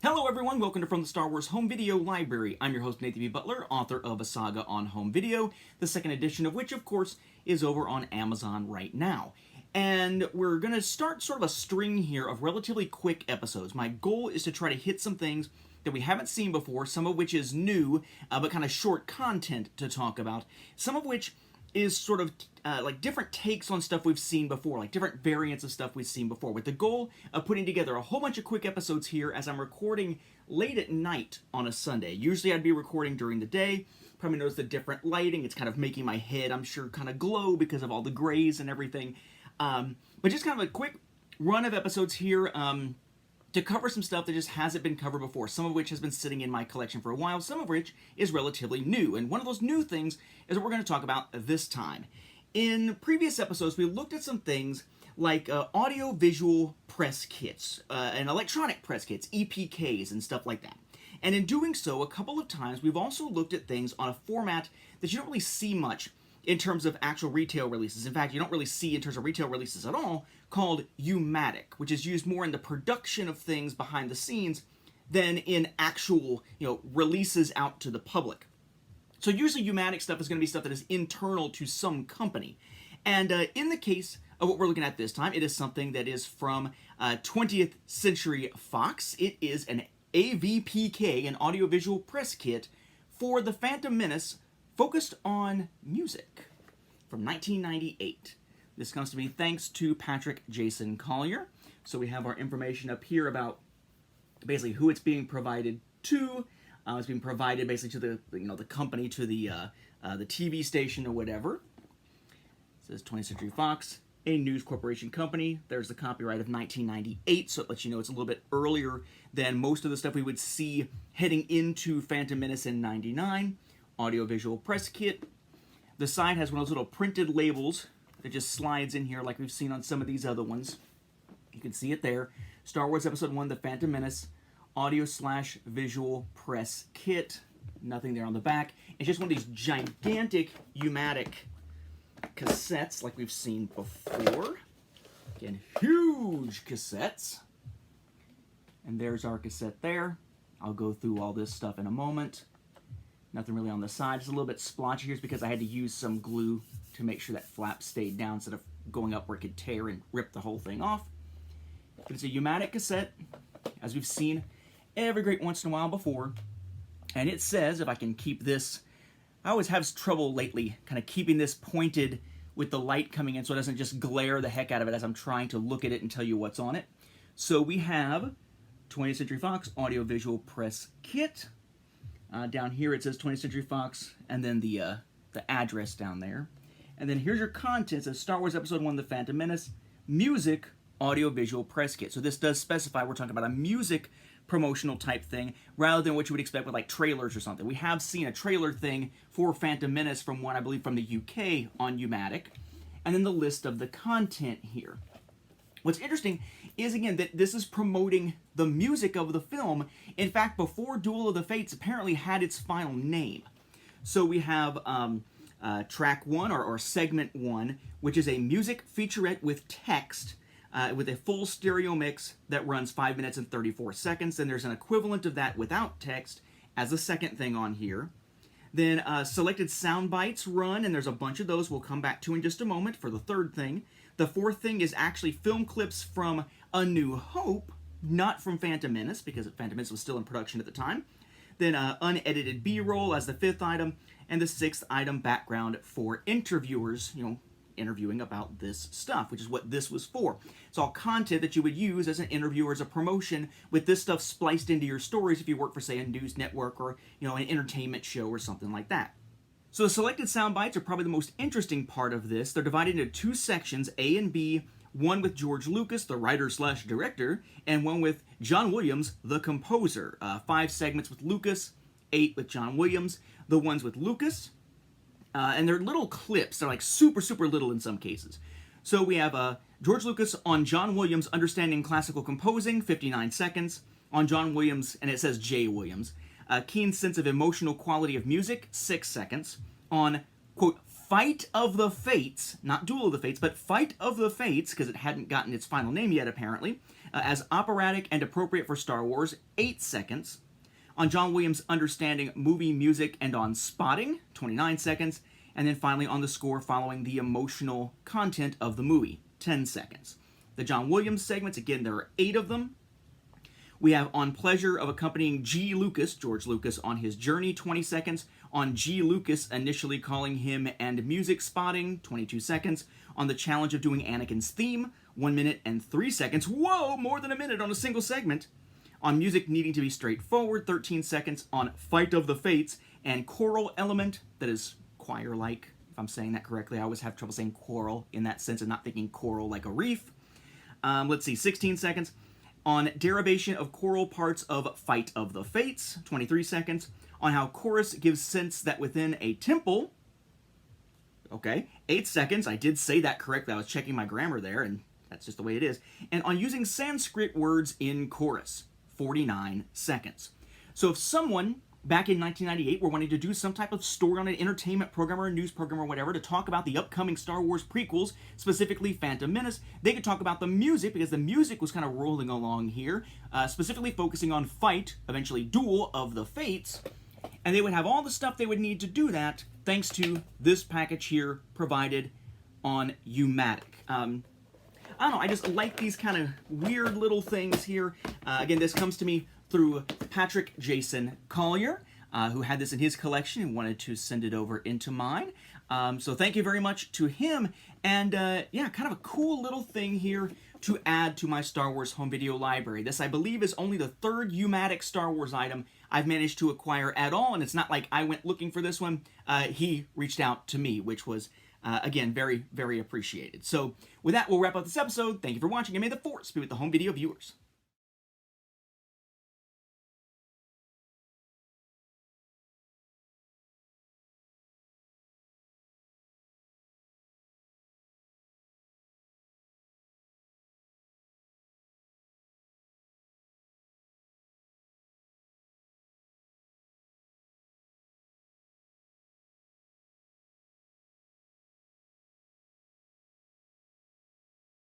Hello everyone, welcome to From the Star Wars Home Video Library. I'm your host Nathan B. Butler, author of A Saga on Home Video, the second edition of which, of course, is over on Amazon right now. And we're going to start sort of a string here of relatively quick episodes. My goal is to try to hit some things that we haven't seen before, some of which is new, but kind of short content to talk about, some of which is sort of like different takes on stuff we've seen before, like different variants of stuff we've seen before, with the goal of putting together a whole bunch of quick episodes here as I'm recording late at night on a Sunday. Usually I'd be recording during the day. Probably notice the different lighting. It's kind of making my head, I'm sure, kind of glow because of all the grays and everything. But just kind of a quick run of episodes here to cover some stuff that just hasn't been covered before, some of which has been sitting in my collection for a while, some of which is relatively new. And one of those new things is what we're going to talk about this time. In previous episodes, we looked at some things like audio-visual press kits and electronic press kits, EPKs, and stuff like that. And in doing so, a couple of times, we've also looked at things on a format that you don't really see much in terms of actual retail releases. In fact, you don't really see in terms of retail releases at all, called U-matic, which is used more in the production of things behind the scenes than in actual, releases out to the public. So usually U-matic stuff is going to be stuff that is internal to some company. And in the case of what we're looking at this time, it is something that is from 20th Century Fox. It is an AVPK, an audiovisual press kit, for The Phantom Menace, focused on music, from 1998. This comes to me thanks to Patrick Jason Collier. So we have our information up here about basically who it's being provided to. It's being provided basically to the company, to the TV station or whatever. It says 20th Century Fox, a News Corporation company. There's the copyright of 1998, so it lets you know it's a little bit earlier than most of the stuff we would see heading into Phantom Menace in 99. Audiovisual press kit. The side has one of those little printed labels that just slides in here like we've seen on some of these other ones. You can see it there. Star Wars Episode 1, The Phantom Menace, audio/visual press kit. Nothing there on the back. It's just one of these gigantic U-matic cassettes like we've seen before. Again, huge cassettes. And there's our cassette there. I'll go through all this stuff in a moment. Nothing really on the side. It's a little bit splotchy here because I had to use some glue to make sure that flap stayed down instead of going up where it could tear and rip the whole thing off. But it's a U-matic cassette, as we've seen every great once in a while before. And it says, if I can keep this, I always have trouble lately kind of keeping this pointed with the light coming in so it doesn't just glare the heck out of it as I'm trying to look at it and tell you what's on it. So we have 20th Century Fox Audiovisual Press Kit. Down here it says 20th Century Fox, and then the address down there. And then here's your contents. It says Star Wars Episode 1, The Phantom Menace, Music, Audio-Visual Press Kit. So this does specify we're talking about a music promotional type thing, rather than what you would expect with like trailers or something. We have seen a trailer thing for Phantom Menace from one, I believe, from the UK on U-matic. And then the list of the content here. What's interesting is, again, that this is promoting the music of the film. In fact, before Duel of the Fates apparently had its final name. So we have track 1, or segment 1, which is a music featurette with text, with a full stereo mix that runs 5 minutes and 34 seconds. And there's an equivalent of that without text as the second thing on here. Then selected sound bites run, and there's a bunch of those we'll come back to in just a moment for the third thing. The fourth thing is actually film clips from A New Hope, not from Phantom Menace, because Phantom Menace was still in production at the time. Then unedited B-roll as the fifth item, and the sixth item, background for interviewers, interviewing about this stuff, which is what this was for. It's all content that you would use as an interviewer, as a promotion, with this stuff spliced into your stories if you work for, say, a news network or, an entertainment show or something like that. So the selected sound bites are probably the most interesting part of this. They're divided into two sections, A and B, one with George Lucas, the writer/director, and one with John Williams, the composer. 5 segments with Lucas, 8 with John Williams. The ones with Lucas, and they're little clips. They're like super, super little in some cases. So we have George Lucas on John Williams understanding classical composing, 59 seconds. On John Williams, and it says J. Williams, a keen sense of emotional quality of music, 6 seconds. On, quote, Fight of the Fates, not Duel of the Fates, but Fight of the Fates, because it hadn't gotten its final name yet, apparently, as operatic and appropriate for Star Wars, 8 seconds. On John Williams' understanding movie music and on spotting, 29 seconds. And then finally on the score following the emotional content of the movie, 10 seconds. The John Williams segments, again, there are 8 of them. We have on pleasure of accompanying G. Lucas, George Lucas, on his journey, 20 seconds. On G. Lucas initially calling him and music spotting, 22 seconds. On the challenge of doing Anakin's theme, 1 minute and 3 seconds. Whoa, more than a minute on a single segment. On music needing to be straightforward, 13 seconds. On Fight of the Fates and choral element that is choir-like, if I'm saying that correctly. I always have trouble saying choral in that sense and not thinking choral like a reef. Let's see, 16 seconds. On derivation of choral parts of Fight of the Fates, 23 seconds. On how chorus gives sense that within a temple, okay, 8 seconds. I did say that correctly. I was checking my grammar there, and that's just the way it is. And on using Sanskrit words in chorus, 49 seconds. So if someone back in 1998 were wanting to do some type of story on an entertainment program or a news program or whatever to talk about the upcoming Star Wars prequels, specifically Phantom Menace, they could talk about the music because the music was kind of rolling along here, specifically focusing on Fight, eventually Duel of the Fates, and they would have all the stuff they would need to do that thanks to this package here provided on U-matic. I don't know, I just like these kind of weird little things here. Again, this comes to me through Patrick Jason Collier, who had this in his collection and wanted to send it over into mine. So thank you very much to him. And yeah, kind of a cool little thing here to add to my Star Wars home video library. This, I believe, is only the 3rd U-matic Star Wars item I've managed to acquire at all, and it's not like I went looking for this one. He reached out to me, which was, again, very, very appreciated. So with that, we'll wrap up this episode. Thank you for watching, and may the Force be with the home video viewers.